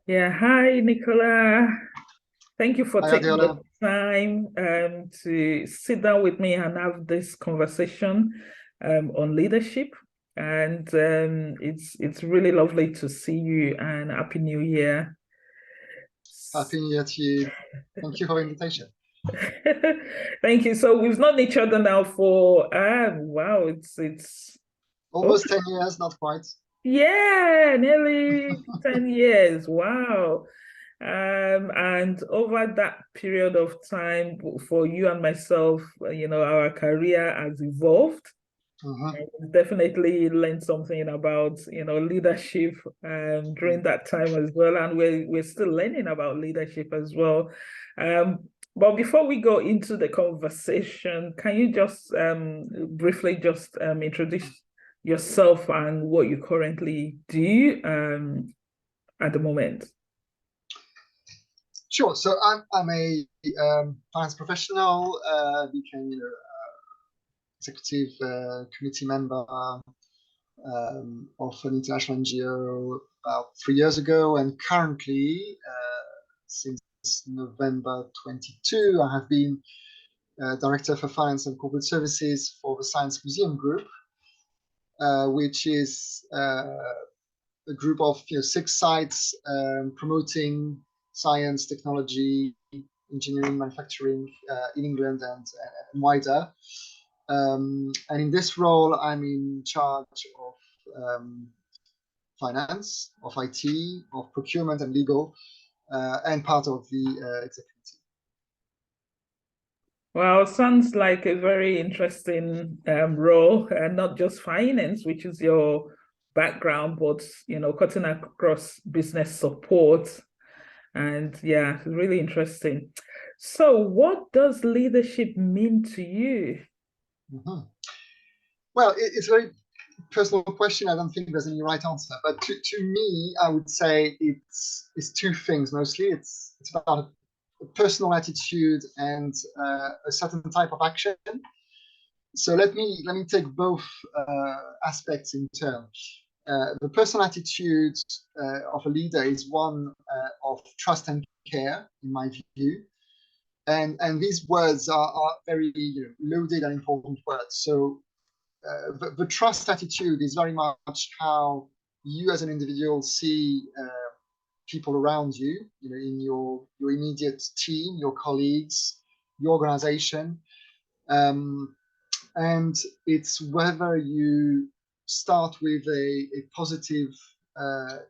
Yeah, hi, Nicola. Thank you for Hi, taking the Adela. time to sit down with me and have this conversation on leadership. And it's really lovely to see you and Happy New Year. Happy New Year to you. Thank you for the invitation. Thank you. So we've known each other now for wow, it's oh Almost 10 years, not quite. yeah, nearly 10 years. Wow. And over that period of time, for you and myself, our career has evolved. Mhm. I've definitely learned something about, leadership during that time as well. And we're still learning about leadership as well. Um, but before we go into the conversation, can you just briefly just introduce yourself and what you currently do at the moment? Sure. So I'm a finance professional, became executive committee member of an international NGO about 3 years ago, and currently, since November 22, I have been director for finance and corporate services for the Science Museum Group, which is a group of 6 sites promoting science, technology, engineering, manufacturing in England and wider. And in this role, I'm in charge of finance, of IT, of procurement and legal, and part of the executive team. Well, sounds like a very interesting role, and not just finance, which is your background, but cutting across business support. And yeah, it's really interesting. So, what does leadership mean to you? Mhm. Well, it's a very personal question. I don't think there's any right answer, but to me, I would say it's two things mostly. It's about a personal attitude and a certain type of action. So let me take both aspects in turn. The personal attitude of a leader is one of trust and care, in my view, and these words are very loaded and important words. So the trust attitude is very much how you as an individual see people around you, in your immediate team, your colleagues, your organization. Um, and it's whether you start with a positive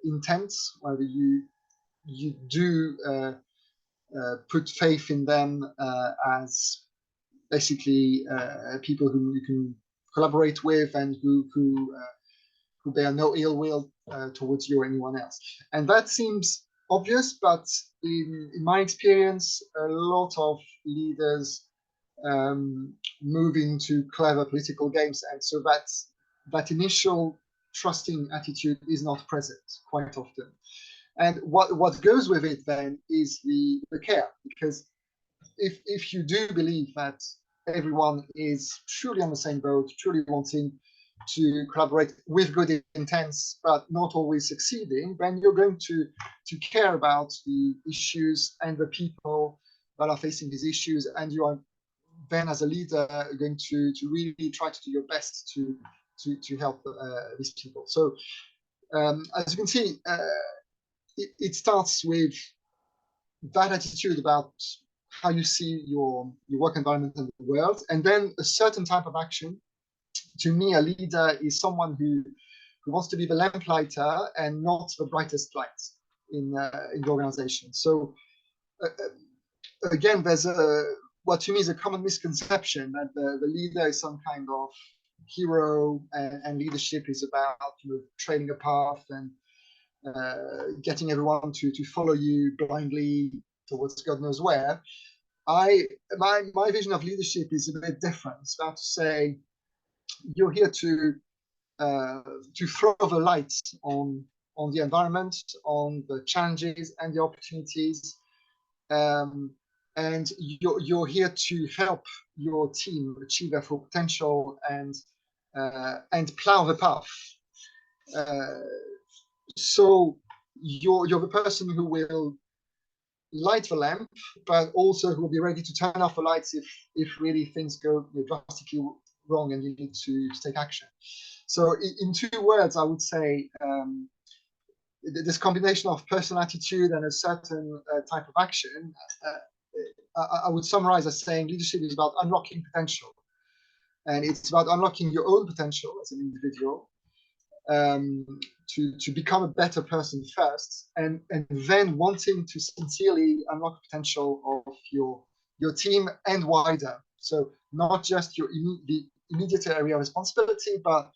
intent, whether you do put faith in them as basically people who you can collaborate with and who bear no ill will towards you or anyone else. And that seems obvious, but in my experience, a lot of leaders move into clever political games, and so that initial trusting attitude is not present quite often. And what goes with it then is the care, because if you do believe that everyone is truly on the same boat, truly wanting to collaborate with good intents, but not always succeeding, then you're going to care about the issues and the people that are facing these issues, and you are then, as a leader, going to really try to do your best to help these people. So, as you can see, it starts with that attitude about how you see your work environment and the world, and then a certain type of action. To me, a leader is someone who wants to be the lamplighter and not the brightest light in the organization. So again, there's what to me is a common misconception that the leader is some kind of hero, and leadership is about trailing a path and getting everyone to follow you blindly towards God knows where. My vision of leadership is a bit different. It's about to say you're here to throw the light on the environment, on the challenges and the opportunities, um, and you're here to help your team achieve their full potential and plow the path. Uh, So you're the person who will light the lamp, but also who will be ready to turn off the lights if really things go drastically wrong and you need to take action. So in 2 words, I would say this combination of personal attitude and a certain type of action, I would summarize as saying leadership is about unlocking potential. And it's about unlocking your own potential as an individual, to become a better person first, and then wanting to sincerely unlock the potential of your team and wider. So not just the immediate area of responsibility, but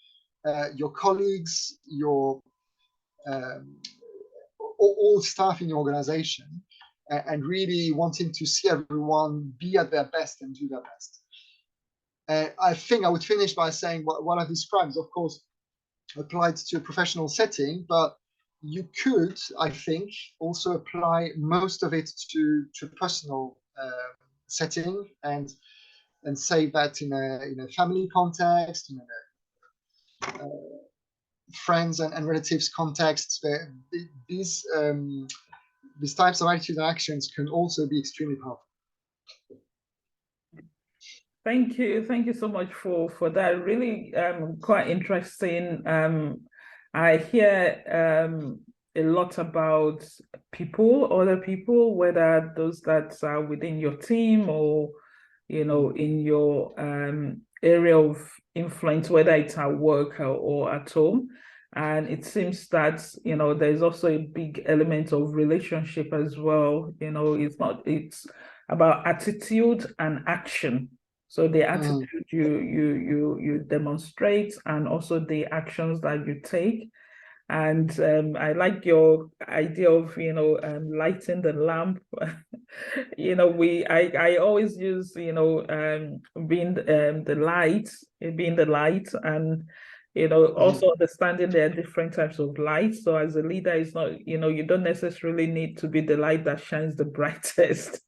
your colleagues, your all staff in your organization, and really wanting to see everyone be at their best and do their best. I think I would finish by saying what I described, of course, applied to a professional setting, but you could, I think, also apply most of it to personal setting, and say that in a family context, in a friends and relatives contexts, these these types of attitudes and actions can also be extremely powerful. Thank you so much for that. Really quite interesting. I hear a lot about people, other people, whether those that are within your team or in your area of influence, whether it's at work or at home. And it seems that there's also a big element of relationship as well. It's about attitude and action. So the attitude you demonstrate, and also the actions that you take. And I like your idea of lighting the lamp. I always use being the light, and also understanding there are different types of light. So as a leader, it's not you don't necessarily need to be the light that shines the brightest.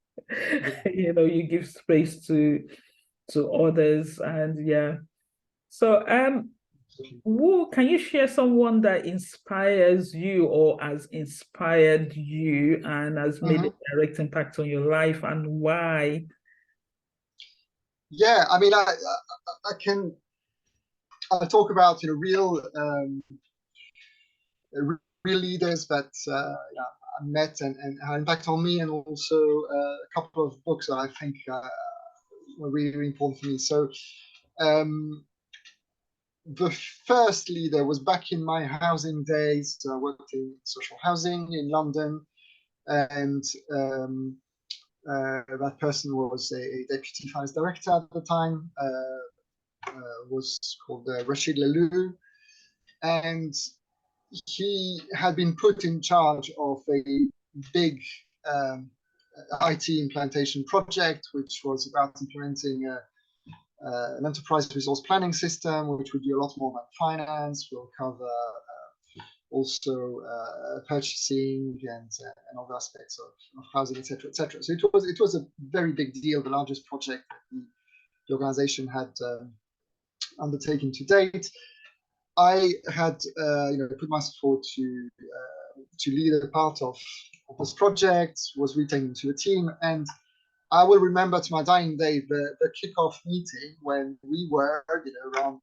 You give space to others, and yeah. So can you share someone that inspires you or has inspired you and has made a direct impact on your life, and why? Yeah, I mean, I'll talk about real leaders that I met and had impact on me, and also a couple of books that I think were really, really important for me. So the first leader was back in my housing days. So I worked in social housing in London, and that person was a deputy finance director at the time, was called Rashid Lelou, and he had been put in charge of a big IT implementation project, which was about implementing an enterprise resource planning system, which would do a lot more than finance. Will cover also purchasing and other aspects of housing, etc., etc. So it was a very big deal, the largest project that the organization had undertaken to date. I had put myself forward to lead a part of this project, was retaken to a team, and I will remember to my dying day the kickoff meeting when we were around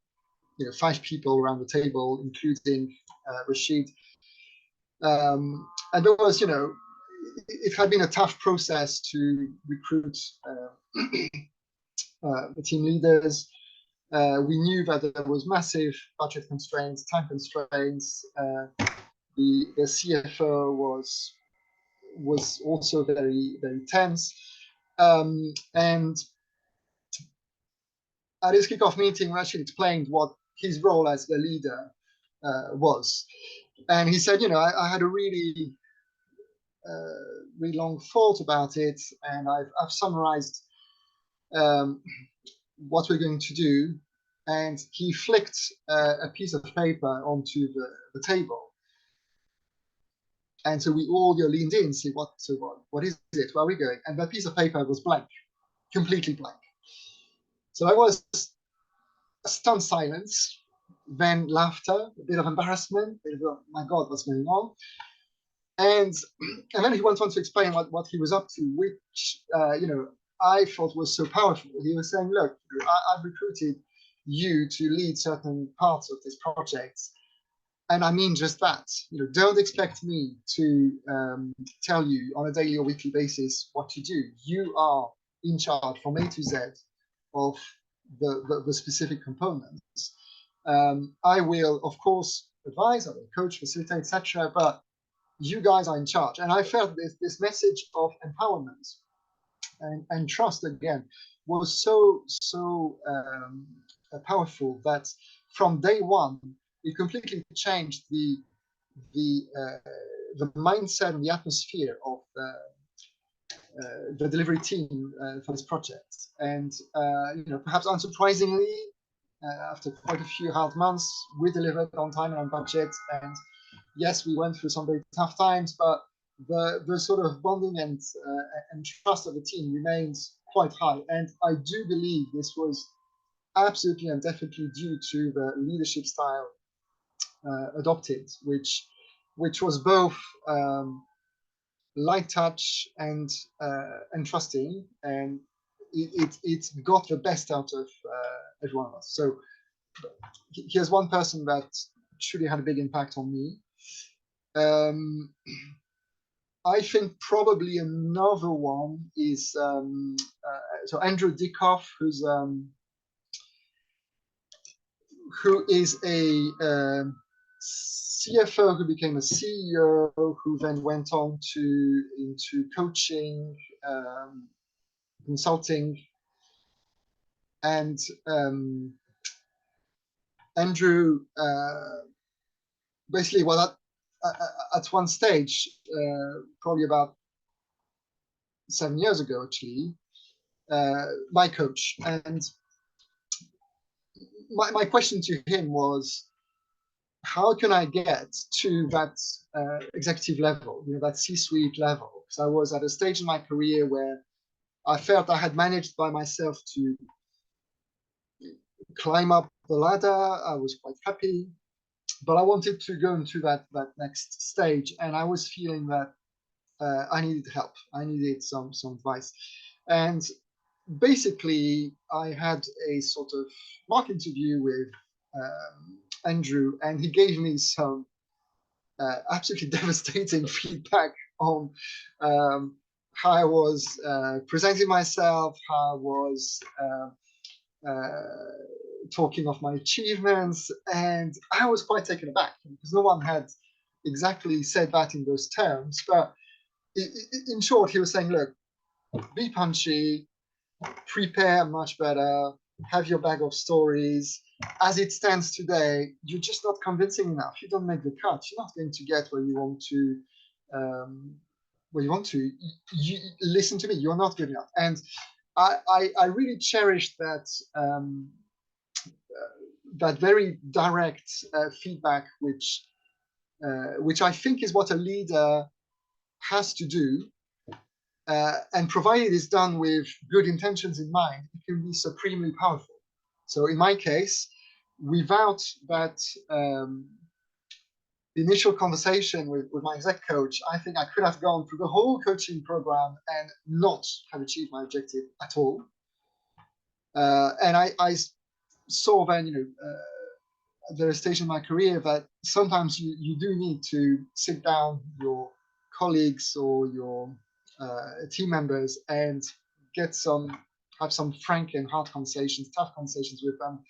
5 people around the table, including Rashid. And there was, it had been a tough process to recruit the team leaders. We knew that there was massive budget constraints, time constraints. The CFO was also very, very tense. And at his kickoff meeting, Rashid explained what his role as the leader was. And he said, I had a really long thought about it, and I've summarized what we're going to do. And he flicked a piece of paper onto the table. And so we all leaned in, see what is it, where are we going? And that piece of paper was blank, completely blank. So I was stunned silence. then laughter, a bit of embarrassment, a bit of, oh my God, what's going on? And then he went on to explain what he was up to, which I thought was so powerful. He was saying, look, I've recruited you to lead certain parts of this project, and I mean just that. Don't expect me to tell you on a daily or weekly basis what to do. You are in charge from A to Z of the specific components. I will, of course, advise, I will coach, facilitate, etc. But you guys are in charge. And I felt this message of empowerment and trust again was so powerful that from day one it completely changed the mindset and the atmosphere of the delivery team for this project. And perhaps unsurprisingly, after quite a few hard months, we delivered on time and on budget. And yes, we went through some very tough times, but the sort of bonding and trust of the team remains quite high. And I do believe this was absolutely and definitely due to the leadership style adopted, which was both light touch and trusting, and it got the best out of every one of us. So here's one person that truly had a big impact on me. I think probably another one is so Andrew Dickoff, who is a CFO who became a CEO, who then went on into coaching, consulting, and Andrew basically was at one stage, probably about 7 years ago, actually, my coach. And my question to him was, how can I get to that executive level, that C-suite level? Because I was at a stage in my career where I felt I had managed by myself to climb up the ladder. I was quite happy, but I wanted to go into that next stage, and I was feeling that I needed help. I needed some advice. And basically, I had a sort of mock interview with Andrew, and he gave me some absolutely devastating feedback on how I was presenting myself, how I was talking of my achievements, and I was quite taken aback because no one had exactly said that in those terms. But in short, he was saying, look, be punchy, prepare much better, have your bag of stories. As it stands today, you're just not convincing enough. You don't make the cut. You're not going to get where you want to. You listen to me. You're not good enough. And I really cherish that that very direct feedback, which I think is what a leader has to do. And provided it's done with good intentions in mind, it can be supremely powerful. So in my case, without that initial conversation with my exec coach, I think I could have gone through the whole coaching program and not have achieved my objective at all. And I saw then, at the stage in my career, that sometimes you do need to sit down your colleagues or your team members and have some frank and hard conversations, tough conversations with them.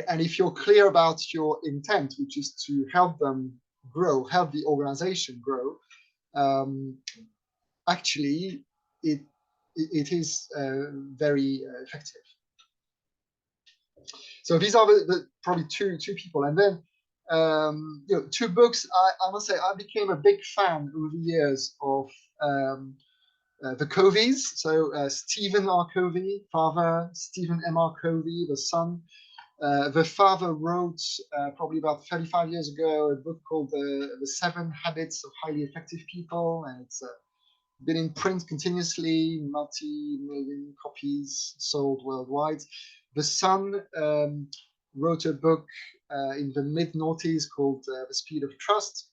And if you're clear about your intent, which is to help them grow, help the organization grow, actually it is very effective. So these are the probably two people. And then two books. I must say I became a big fan over the years of the Coveys. So Stephen R. Covey, father, Stephen M. R. Covey, the son. The father wrote probably about 35 years ago a book called The 7 Habits of Highly Effective People, and it's been in print continuously, multi-million copies sold worldwide. The son wrote a book in the mid-noughties called The Speed of Trust.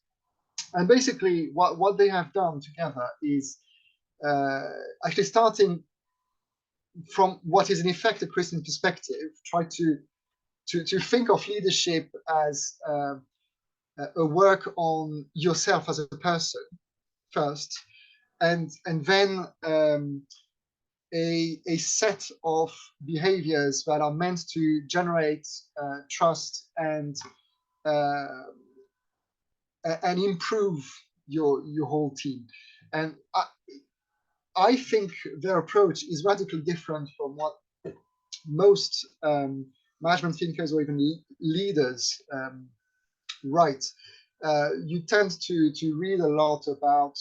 And basically, what they have done together is actually starting from what is in effect a Christian perspective, try to think of leadership as a work on yourself as a person first, and then a set of behaviors that are meant to generate trust uh, and improve your whole team. And I think their approach is radically different from what most management thinkers or even leaders write. You tend to read a lot about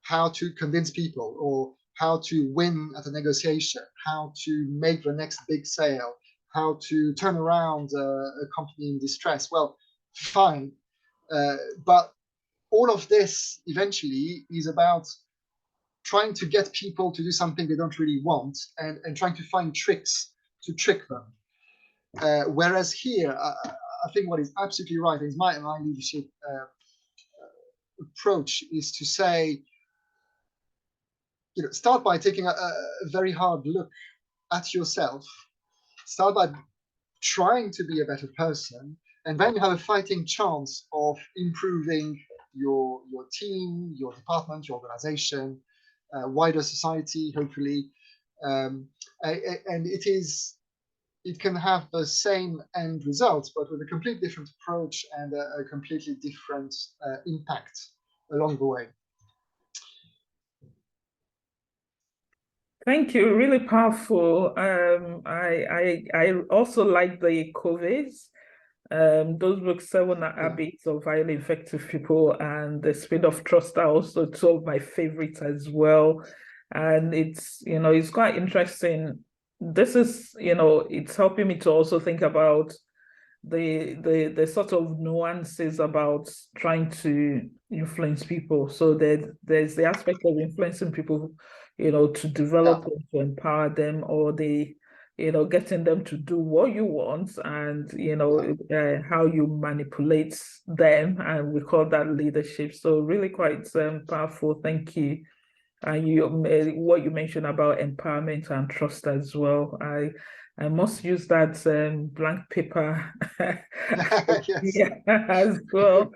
how to convince people or how to win at a negotiation, how to make the next big sale, how to turn around a company in distress. Well, fine. But all of this eventually is about trying to get people to do something they don't really want and trying to find tricks to trick them. Whereas here, I think what is absolutely right is my leadership approach is to say, start by taking a very hard look at yourself. Start by trying to be a better person, and then you have a fighting chance of improving your team, your department, your organization, wider society, hopefully. And it can have the same end result, but with a completely different approach and a completely different impact along the way. Thank you. Really powerful. I also like the Coveys. Those books, Seven Habits of Highly Effective People and The Speed of Trust, are also two of my favorites as well. And it's quite interesting. This is, it's helping me to also think about the sort of nuances about trying to influence people. So there's the aspect of influencing people, to develop them, to empower them, or getting them to do what you want, and how you manipulate them, and we call that leadership. So really quite powerful. Thank you. And what you mentioned about empowerment and trust as well. I must use that blank paper Yes. as well.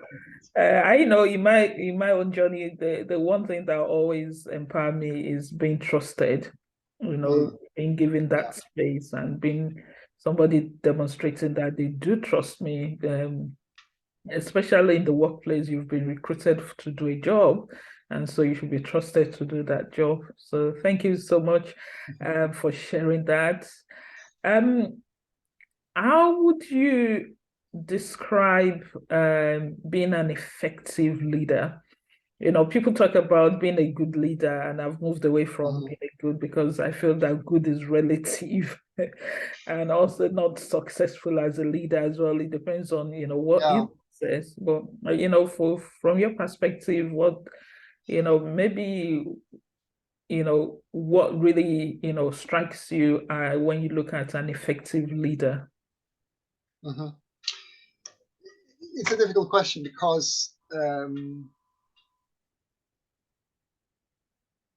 I know in my own journey, the one thing that always empower me is being trusted, being given that space and being somebody demonstrating that they do trust me. Especially in the workplace, you've been recruited to do a job, and so you should be trusted to do that job. So thank you so much for sharing that. How would you describe being an effective leader? People talk about being a good leader, and I've moved away from being a good because I feel that good is relative and also not successful as a leader as well. It depends on, what is success. But, from your perspective, what, maybe, what really, strikes you when you look at an effective leader? It's a difficult question because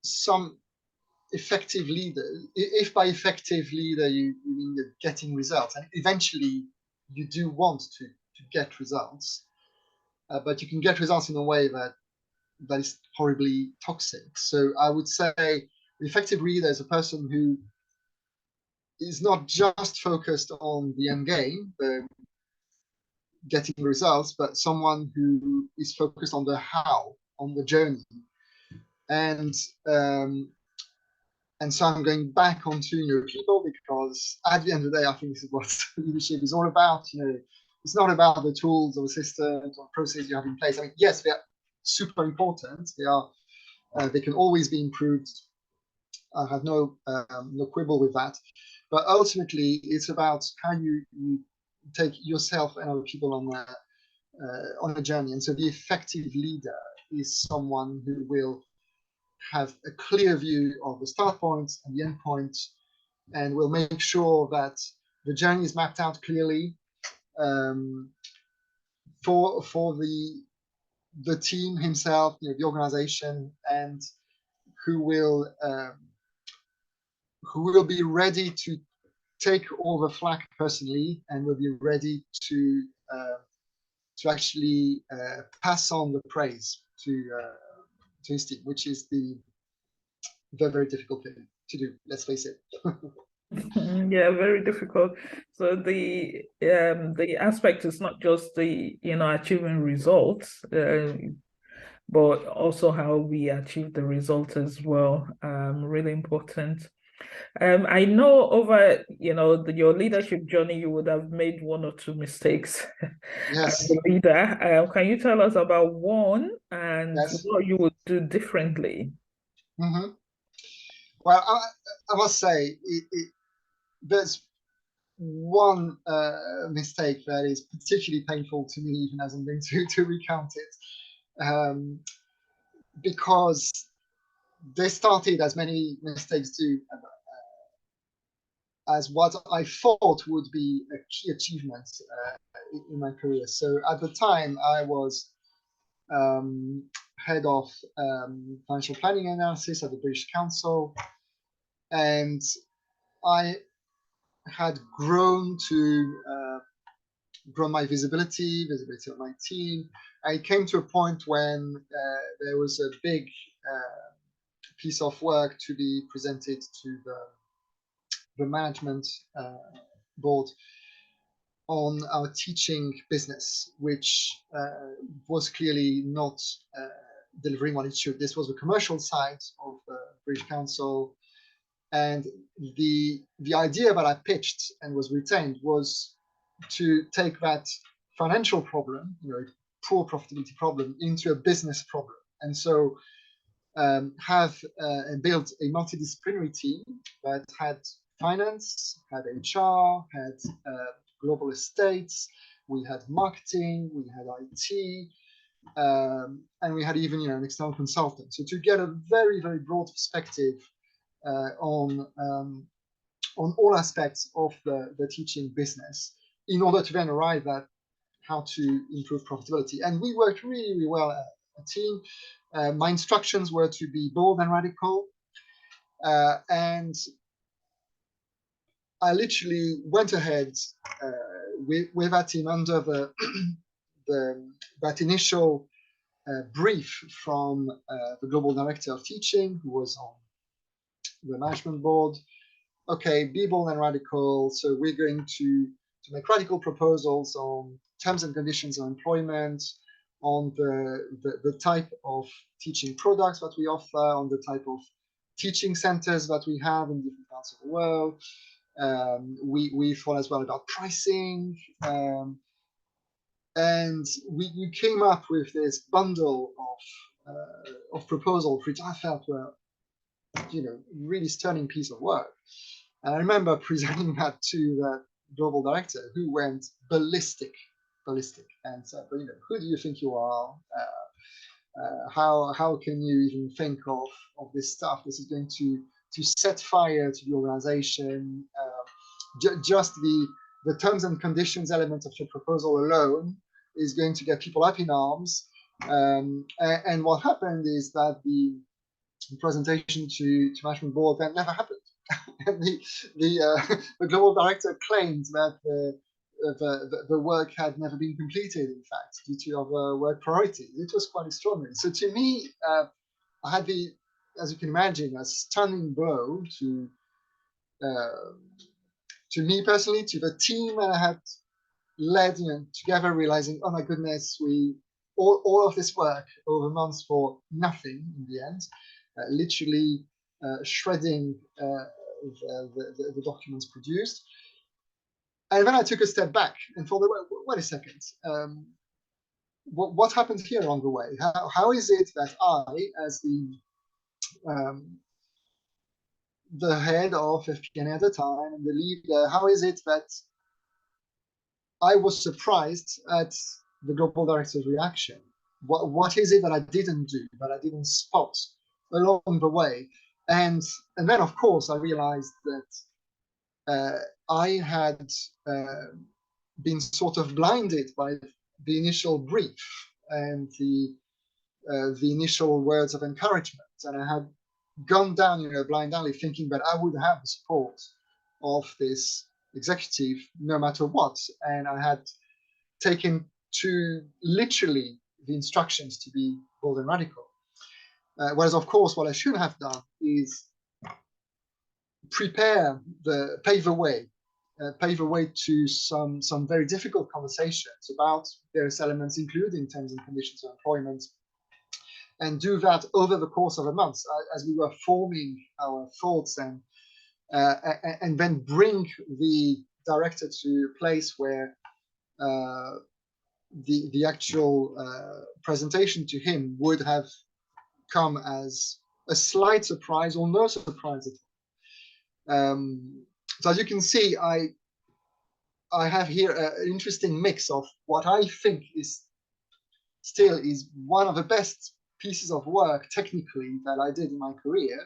some effective leader, if by effective leader you mean getting results, and eventually you do want to get results, but you can get results in a way that is horribly toxic. So I would say the effective leader is a person who is not just focused on the end game, getting results, but someone who is focused on the how, on the journey. And so I'm going back onto people, because at the end of the day, I think this is what leadership is all about. It's not about the tools or systems or processes you have in place. I mean, yes, they are super important. They can always be improved. I have no quibble with that. But ultimately, it's about how you take yourself and other people on a journey. And so the effective leader is someone who will have a clear view of the start point and the end point, and will make sure that the journey is mapped out clearly, um, for the team himself, the organization, and who will be ready to take all the flack personally, and will be ready to actually pass on the praise to his team, which is the very difficult thing to do. Let's face it. Yeah, very difficult. So the aspect is not just the achieving results, but also how we achieve the result as well. Really important. I know over your leadership journey, you would have made one or two mistakes as Yes. a leader. Can you tell us about one and Yes. what you would do differently? Mm-hmm. Well, I must say, there's one mistake that is particularly painful to me, even as I'm going to recount it, because they started, as many mistakes do, as what I thought would be a key achievement in my career. So at the time, I was head of financial planning analysis at the British Council, and I had grown my visibility of my team. I came to a point when there was a big piece of work to be presented to the management board on our teaching business, which was clearly not delivering what it should. This was the commercial side of the British Council, and the idea that I pitched and was retained was to take that financial problem, a poor profitability problem, into a business problem, and so have and built a multidisciplinary team that had finance, had HR, had global estates, we had marketing, we had IT, and we had even an external consultant. So to get a very, very broad perspective on all aspects of the teaching business, in order to then arrive at how to improve profitability. And we worked really, really well as a team. My instructions were to be bold and radical. And I literally went ahead with that team under that initial brief from the global director of teaching, who was on the management board. Okay, be bold and radical. So we're going to make radical proposals on terms and conditions of employment, on the type of teaching products that we offer, on the type of teaching centers that we have in different parts of the world. We thought as well about pricing. And we came up with this bundle of proposals, which I felt were, really stunning piece of work. And I remember presenting that to the global director, who went ballistic, and said, who do you think you are? How can you even think of this stuff? This is going to set fire to the organization. Just the terms and conditions element of your proposal alone is going to get people up in arms. And what happened is that the presentation to management board that never happened. And the global director claimed that the work had never been completed, in fact, due to other work priorities. It was quite extraordinary. So to me, I had as you can imagine, a stunning blow to me personally, to the team that I had led, together, realizing, oh my goodness, all of this work over months for nothing in the end, literally shredding the documents produced. And then I took a step back and thought, wait a second, what happened here along the way? How is it that I, as the head of FPNA at the time and the leader, how is it that I was surprised at the global director's reaction? What is it that I didn't do, that I didn't spot along the way? And then, of course, I realized that I had been sort of blinded by the initial brief and the initial words of encouragement, and I had gone down a blind alley thinking that I would have the support of this executive no matter what, and I had taken to literally the instructions to be bold and radical. Whereas, of course, what I should have done is pave the way to some very difficult conversations about various elements, including terms and conditions of employment, and do that over the course of a month as we were forming our thoughts, and then bring the director to a place where the actual presentation to him would have come as a slight surprise or no surprise at all. So as you can see, I have here an interesting mix of what I think is one of the best pieces of work technically that I did in my career.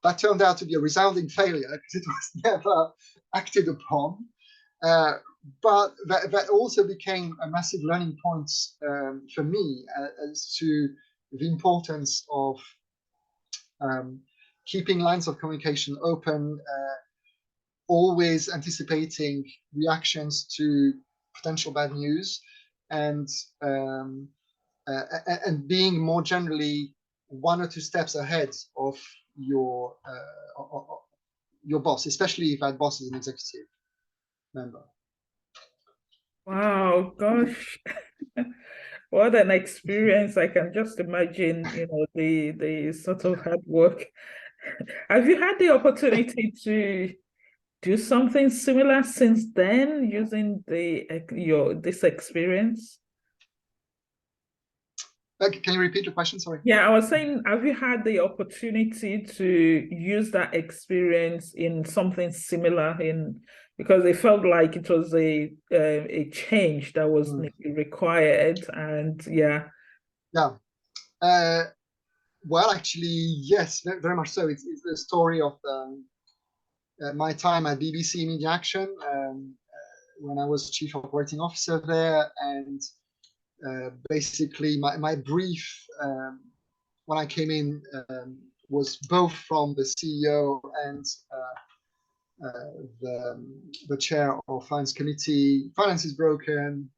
That turned out to be a resounding failure because it was never acted upon. But that also became a massive learning point for me as to the importance of keeping lines of communication open, always anticipating reactions to potential bad news, and being more generally 1 or 2 steps ahead of your boss, especially if that boss is an executive member. Wow, gosh. What an experience. I can just imagine, the sort of hard work. Have you had the opportunity to do something similar since then using this experience? Can you repeat your question? Sorry. Yeah, I was saying, have you had the opportunity to use that experience in something similar because it felt like it was a change that was required, and yeah. Well, actually, yes, very much so. It's the story of my time at BBC Media Action when I was chief operating officer there, and basically my brief when I came in was both from the CEO and the chair of finance committee. Finance is broken,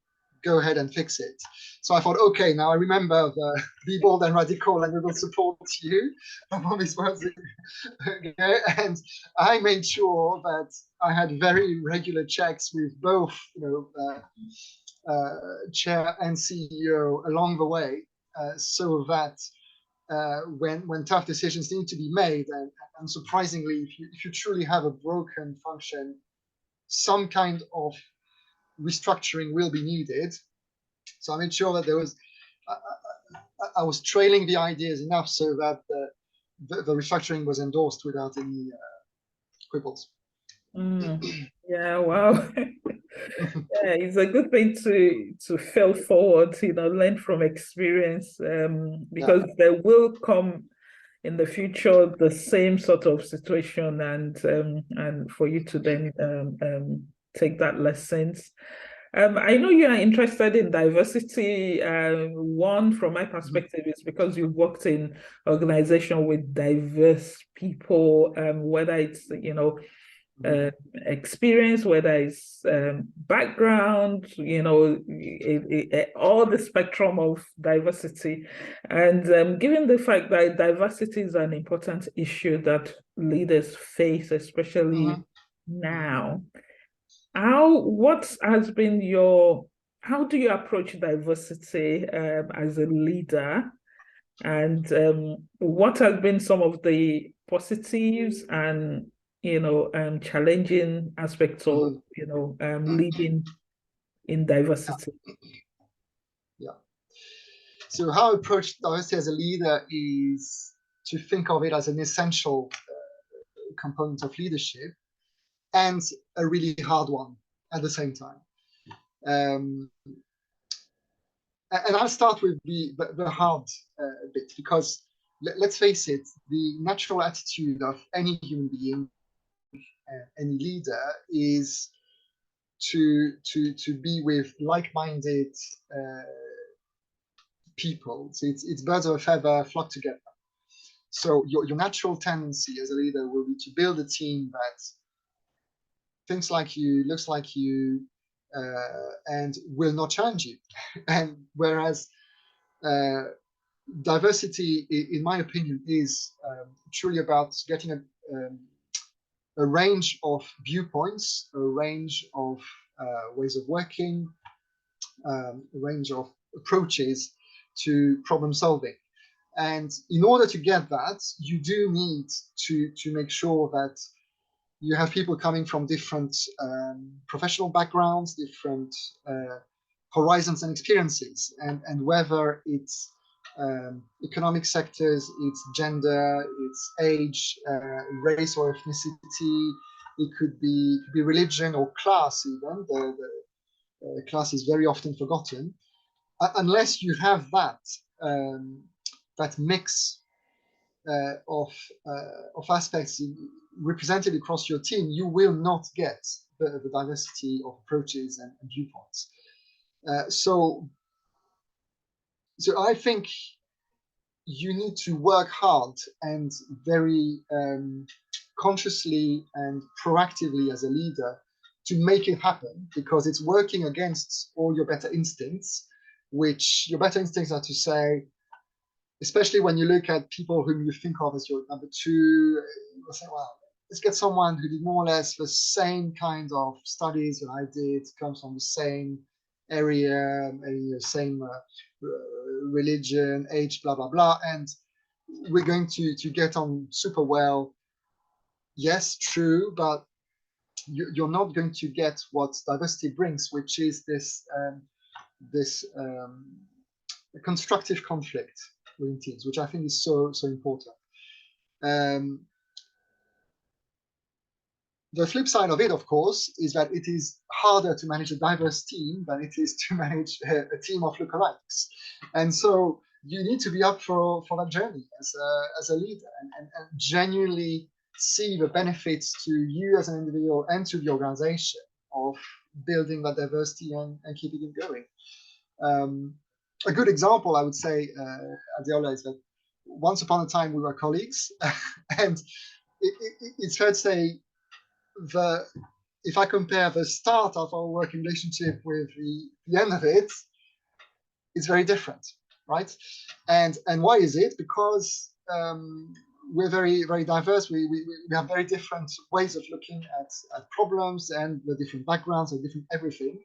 go ahead and fix it. So I thought, okay, now I remember the be bold and radical, and we will support you. Okay. And I made sure that I had very regular checks with both, chair and CEO along the way, so that when tough decisions need to be made, and surprisingly, if you truly have a broken function, some kind of restructuring will be needed. So I made sure that I was trailing the ideas enough so that the restructuring was endorsed without any quibbles. Yeah, wow. Yeah, it's a good thing to fail forward, learn from experience, because there will come in the future the same sort of situation, and for you to then take that lessons. I know you are interested in diversity. One, from my perspective, is because you've worked in organization with diverse people, whether it's experience, whether it's background, all the spectrum of diversity. And given the fact that diversity is an important issue that leaders face, especially now, how do you approach diversity as a leader? And what has been some of the positives and challenging aspects of leading in diversity? Yeah. So how I approach diversity as a leader is to think of it as an essential component of leadership, and a really hard one at the same time. And I'll start with the hard bit, because let's face it, the natural attitude of any human being, any leader, is to be with like-minded people. So it's birds of a feather flock together. So your natural tendency as a leader will be to build a team that thinks like you, looks like you, and will not challenge you. And whereas diversity, in my opinion, is truly about getting a range of viewpoints, a range of ways of working, a range of approaches to problem solving. And in order to get that, you do need to make sure that you have people coming from different professional backgrounds, different horizons and experiences, and whether it's economic sectors, it's gender, it's age, race or ethnicity, it could be religion or class even. The class is very often forgotten. Unless you have that mix of aspects represented across your team, you will not get the diversity of approaches and viewpoints. So I think you need to work hard and very consciously and proactively as a leader to make it happen, because it's working against all your better instincts, which your better instincts are to say, especially when you look at people whom you think of as your number two, you'll say, well, let's get someone who did more or less the same kind of studies that I did, comes from the same area, same religion, age, blah, blah, blah. And we're going to get on super well. Yes, true, but you're not going to get what diversity brings, which is this constructive conflict within teams, which I think is so important. The flip side of it, of course, is that it is harder to manage a diverse team than it is to manage a team of lookalikes. And so you need to be up for that journey as a leader and genuinely see the benefits to you as an individual and to the organization of building that diversity and keeping it going. A good example, I would say, Adiola, is that once upon a time we were colleagues, and it's fair to say if I compare the start of our working relationship with the end of it, it's very different, right? And why is it? Because we're very, very diverse. We have very different ways of looking at problems, and the different backgrounds and different everything.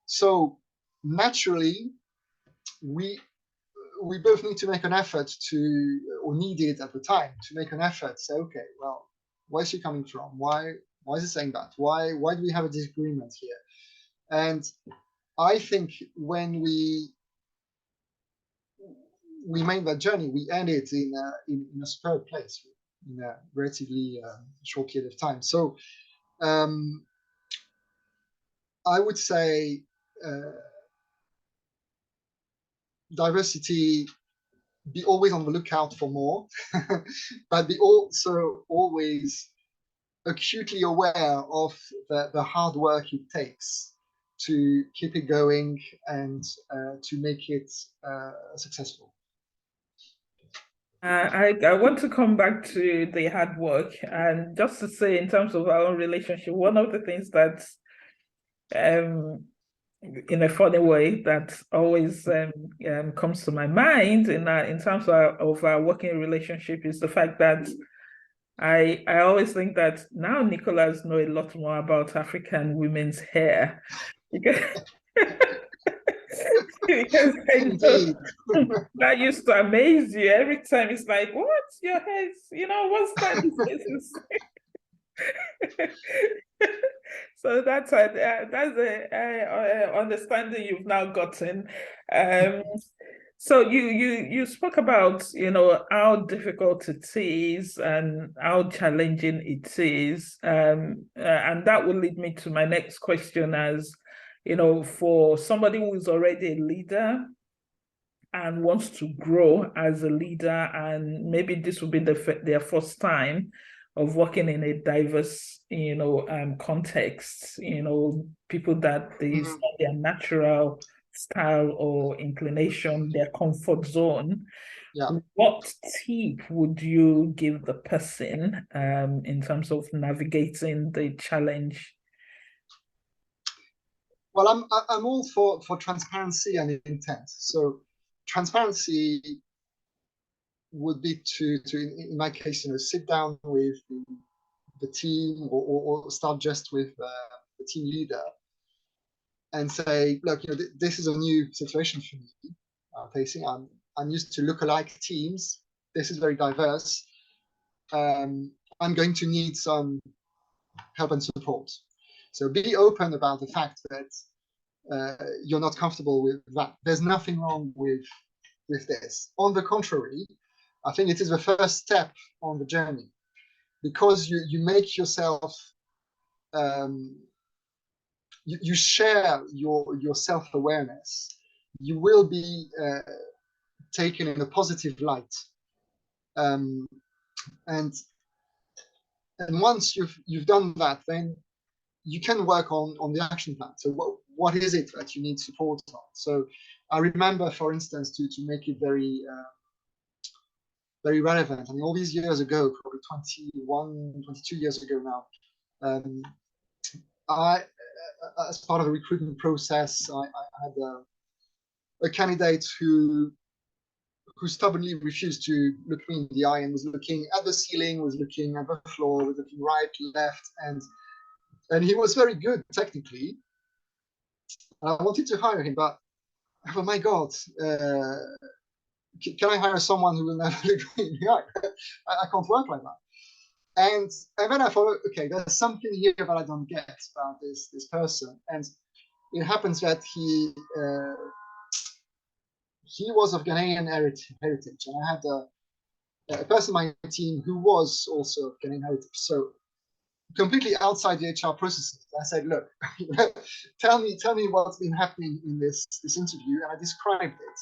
So naturally, we both need to make an effort or needed at the time to make an effort to say, okay, well, where's she coming from? Why is he saying that? Why do we have a disagreement here? And I think when we made that journey, we ended in a superb place in a relatively short period of time. So I would say diversity, be always on the lookout for more, but be also always acutely aware of the hard work it takes to keep it going and to make it successful. I want to come back to the hard work, and just to say, in terms of our own relationship, one of the things that in a funny way that always comes to my mind in terms of our working relationship is the fact that I always think that now Nicolas knows a lot more about African women's hair, because that used to amaze you every time. It's like, what's your hair? What's that? So that's a understanding you've now gotten. So you spoke about how difficult it is and how challenging it is, and that will lead me to my next question. As for somebody who is already a leader and wants to grow as a leader, and maybe this will be their first time of working in a diverse, context, people that is not their natural style or inclination, their comfort zone. Yeah. What tip would you give the person in terms of navigating the challenge? Well, I'm all for transparency and intent. So transparency would be to in my case, sit down with the team, or start just with the team leader and say, look, this is a new situation for me facing. I'm used to lookalike teams. This is very diverse. I'm going to need some help and support. So be open about the fact that you're not comfortable with that. There's nothing wrong with this. On the contrary, I think it is the first step on the journey, because you make yourself, you share your self-awareness. You will be taken in a positive light, and once you've done that, then you can work on the action plan. So what is it that you need support on? So I remember, for instance, to make it very very relevant. I mean, all these years ago, probably 21, 22 years ago now, I, as part of the recruitment process, I had a candidate who stubbornly refused to look me in the eye and was looking at the ceiling, was looking at the floor, was looking right, left, and he was very good technically. I wanted to hire him, but oh my God, can I hire someone who will never look me in the eye? I can't work like that. And then I thought, okay, there's something here that I don't get about this person. And it happens that he was of Ghanaian heritage, and I had a person on my team who was also of Ghanaian heritage. So completely outside the HR processes, I said, look, tell me what's been happening in this interview, and I described it.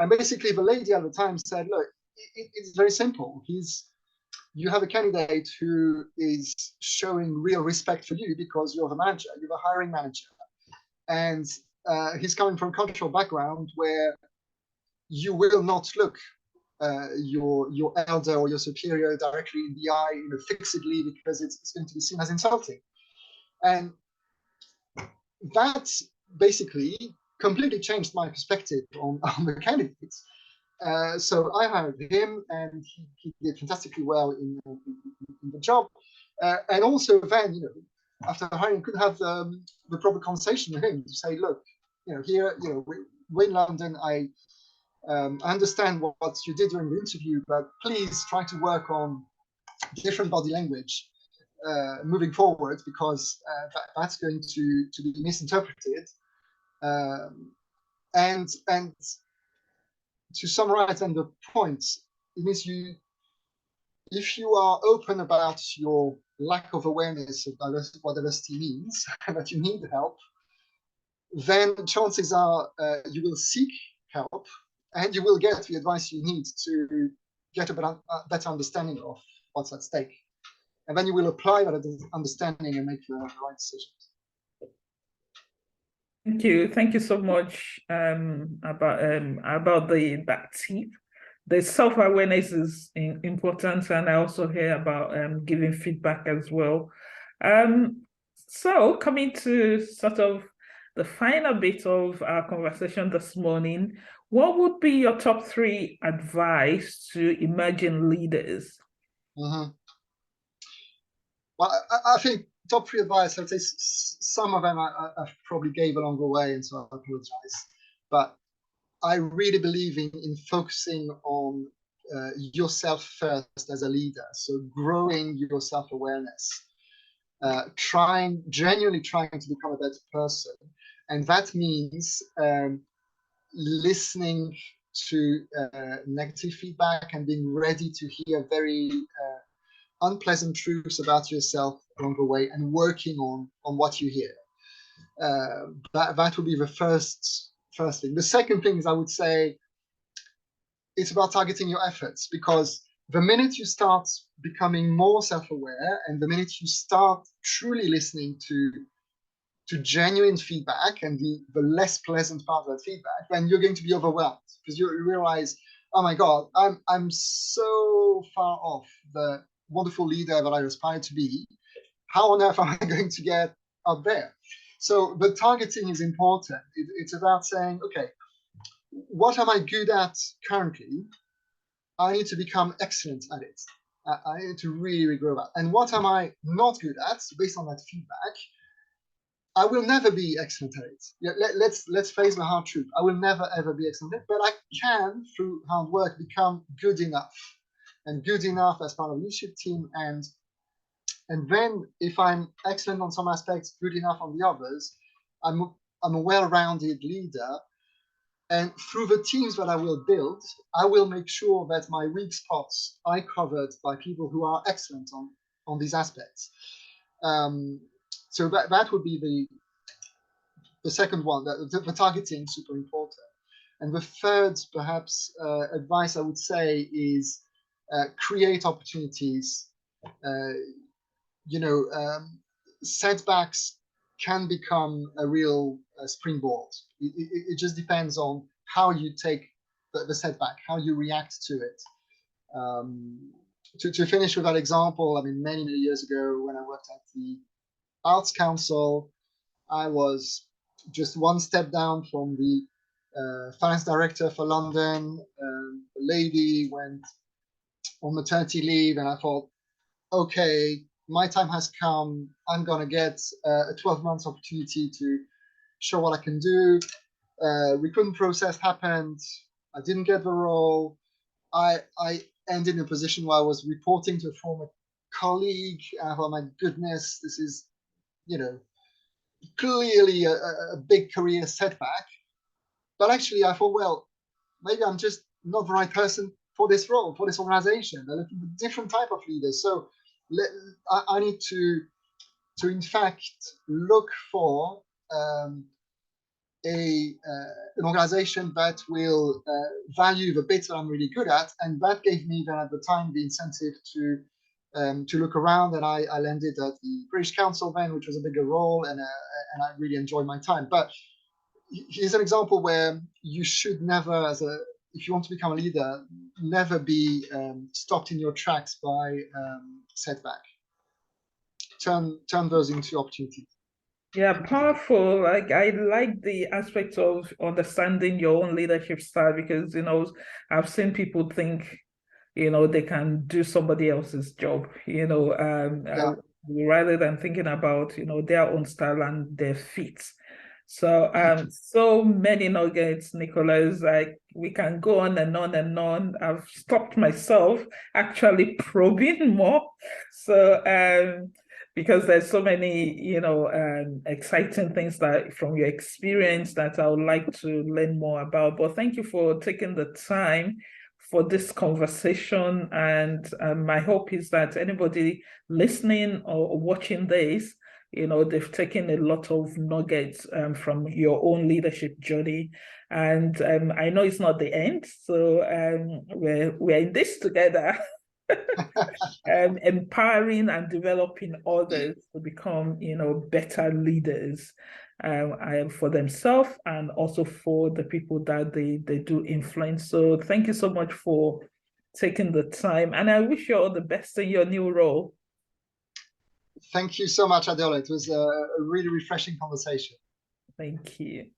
And basically, the lady at the time said, look, it's very simple. You have a candidate who is showing real respect for you because you're the manager, you're the hiring manager. And he's coming from a cultural background where you will not look your elder or your superior directly in the eye, fixedly, because it's going to be seen as insulting. And that basically completely changed my perspective on the candidates. So I hired him, and he did fantastically well in the job. And also then, after hiring, could have the proper conversation with him to say, look, here, we're in London. I understand what you did during the interview, but please try to work on different body language moving forward, because that's going to be misinterpreted. And to summarize on the points, it means if you are open about your lack of awareness of what diversity means and that you need help, then chances are you will seek help, and you will get the advice you need to get a better understanding of what's at stake. And then you will apply that understanding and make the right decisions. Thank you so much about that tip. The self-awareness is important, and I also hear about giving feedback as well. So coming to sort of the final bit of our conversation this morning, what would be your top 3 advice to emerging leaders? Mm-hmm. Well, I think top 3 advice, I'd say some of them I probably gave along the way, and so I apologize. But I really believe in focusing on yourself first as a leader. So growing your self-awareness, genuinely trying to become a better person. And that means listening to negative feedback and being ready to hear very unpleasant truths about yourself along the way, and working on what you hear. That would be the first thing. The second thing is, I would say, it's about targeting your efforts, because the minute you start becoming more self-aware, and the minute you start truly listening to genuine feedback and the less pleasant part of that feedback, then you're going to be overwhelmed because you realize, oh my God, I'm so far off the wonderful leader that I aspire to be. How on earth am I going to get up there? So the targeting is important. It's about saying, okay, what am I good at currently? I need to become excellent at it. I need to really grow that. And what am I not good at? Based on that feedback, I will never be excellent at it. Yeah, let's face the hard truth. I will never ever be excellent at it, but I can, through hard work, become good enough, and good enough as part of a leadership team. And then, if I'm excellent on some aspects, good enough on the others, I'm a well-rounded leader. And through the teams that I will build, I will make sure that my weak spots are covered by people who are excellent on these aspects. So that would be the second one, the targeting, super important. And the third, perhaps, advice I would say is create opportunities. Setbacks can become a real springboard. It just depends on how you take the setback, how you react to it. To finish with that example, I mean, many years ago when I worked at the Arts Council, I was just one step down from the finance director for London. The lady went on maternity leave, and I thought, okay, my time has come. I'm going to get a 12-month opportunity to show what I can do. Recruitment process happened. I didn't get the role. I ended in a position where I was reporting to a former colleague. I thought, my goodness, this is, clearly a big career setback. But actually, I thought, well, maybe I'm just not the right person for this role, for this organization. They're looking for different type of leaders. So I need to in fact look for an organization that will value the bits that I'm really good at, and that gave me then at the time the incentive to look around, and I landed at the British Council then, which was a bigger role, and I really enjoyed my time. But here's an example where you should never, if you want to become a leader, never be stopped in your tracks by setback. Turn those into opportunities. Yeah, powerful. Like, I like the aspect of understanding your own leadership style, because I've seen people think they can do somebody else's job, Yeah. rather than thinking about their own style and their fit. So so many nuggets, Nicolas. Like, we can go on and on and on. I've stopped myself actually probing more. So because there's so many exciting things that from your experience that I would like to learn more about. But thank you for taking the time for this conversation. And my hope is that anybody listening or watching this, they've taken a lot of nuggets from your own leadership journey. And I know it's not the end, so we're in this together. Empowering and developing others to become, better leaders for themselves and also for the people that they do influence. So thank you so much for taking the time, and I wish you all the best in your new role. Thank you so much, Adela. It was a really refreshing conversation. Thank you.